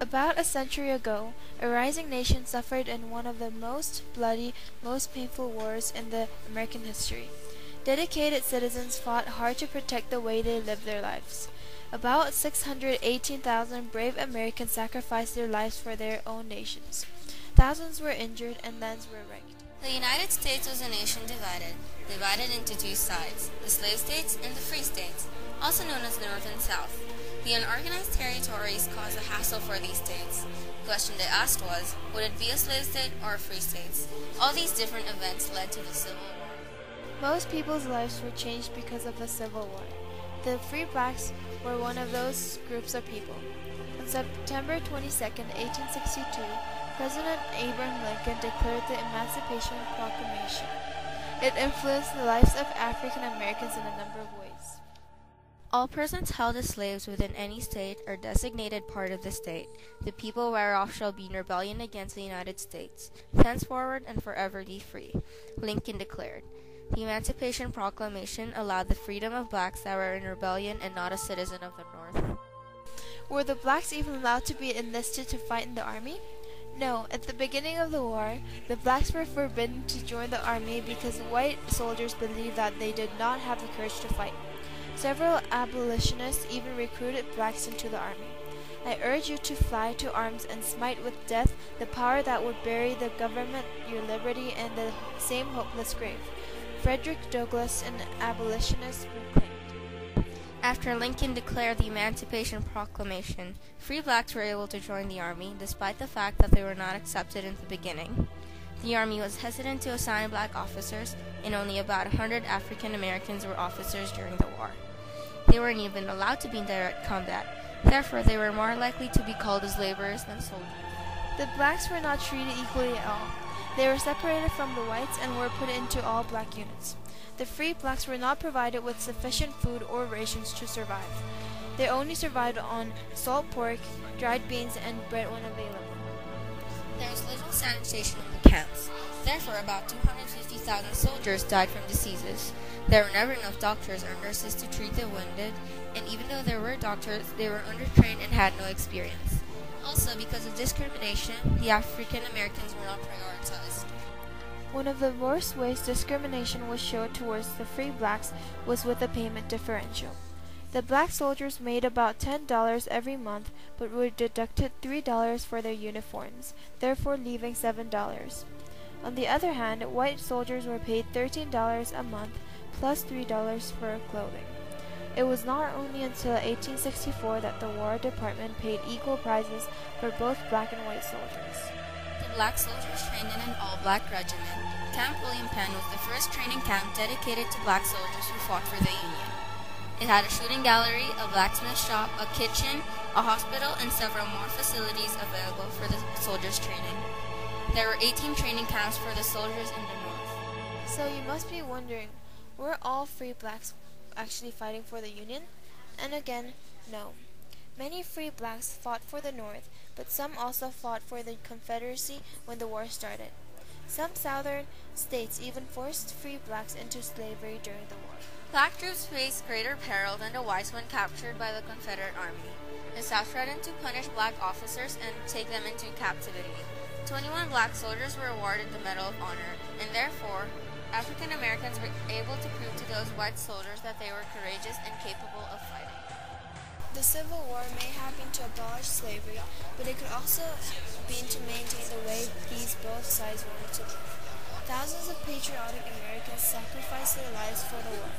About a century ago, a rising nation suffered in one of the most bloody, most painful wars in the American history. Dedicated citizens fought hard to protect the way they lived their lives. About 618,000 brave Americans sacrificed their lives for their own nations. Thousands were injured and lands were wrecked. The United States was a nation divided into two sides, the slave states and the free states, also known as the North and South. The unorganized territories caused a hassle for these states. The question they asked was, would it be a slave state or a free state? All these different events led to the Civil War. Most people's lives were changed because of the Civil War. The free blacks were one of those groups of people. On September 22, 1862, President Abraham Lincoln declared the Emancipation Proclamation. It influenced the lives of African Americans in a number of ways. All persons held as slaves within any state or designated part of the state, the people whereof shall be in rebellion against the United States, henceforward and forever be free, Lincoln declared. The Emancipation Proclamation allowed the freedom of blacks that were in rebellion and not a citizen of the North. Were the blacks even allowed to be enlisted to fight in the army? No, at the beginning of the war, the blacks were forbidden to join the army because white soldiers believed that they did not have the courage to fight. Several abolitionists even recruited blacks into the army. I urge you to fly to arms and smite with death the power that would bury the government, your liberty, in the same hopeless grave. Frederick Douglass, an abolitionist, proclaimed. After Lincoln declared the Emancipation Proclamation, free blacks were able to join the army, despite the fact that they were not accepted in the beginning. The army was hesitant to assign black officers, and only about 100 African Americans were officers during the war. They weren't even allowed to be in direct combat, therefore they were more likely to be called as laborers than soldiers. The blacks were not treated equally at all. They were separated from the whites and were put into all black units. The free blacks were not provided with sufficient food or rations to survive. They only survived on salt pork, dried beans, and bread when available. There was little sanitation in the camps. Therefore, about 250,000 soldiers died from diseases. There were never enough doctors or nurses to treat the wounded, and even though there were doctors, they were undertrained and had no experience. Also, because of discrimination, the African Americans were not prioritized. One of the worst ways discrimination was shown towards the free blacks was with a payment differential. The black soldiers made about $10 every month, but were deducted $3 for their uniforms, therefore leaving $7. On the other hand, white soldiers were paid $13 a month plus $3 for clothing. It was not only until 1864 that the War Department paid equal prices for both black and white soldiers. The black soldiers trained in an all-black regiment. Camp William Penn was the first training camp dedicated to black soldiers who fought for the Union. It had a shooting gallery, a blacksmith shop, a kitchen, a hospital, and several more facilities available for the soldiers' training. There were 18 training camps for the soldiers in the North. So you must be wondering, were all free blacks actually fighting for the Union? And again, no. Many free blacks fought for the North, but some also fought for the Confederacy when the war started. Some southern states even forced free blacks into slavery during the war. Black troops faced greater peril than the whites when captured by the Confederate Army. The South threatened to punish black officers and take them into captivity. 21 black soldiers were awarded the Medal of Honor, and therefore, African Americans were able to prove to those white soldiers that they were courageous and capable of fighting. The Civil War may have been to abolish slavery, but it could also been to maintain the way these both sides wanted to live. Thousands of patriotic Americans sacrificed their lives for the war.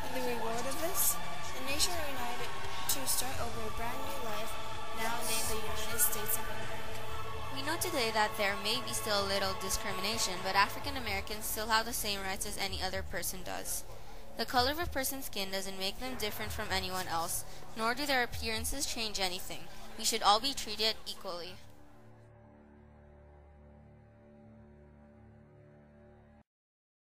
And the reward of this? The nation united to start over a brand new life, now named the United States of America. We know today that there may be still a little discrimination, but African Americans still have the same rights as any other person does. The color of a person's skin doesn't make them different from anyone else, nor do their appearances change anything. We should all be treated equally.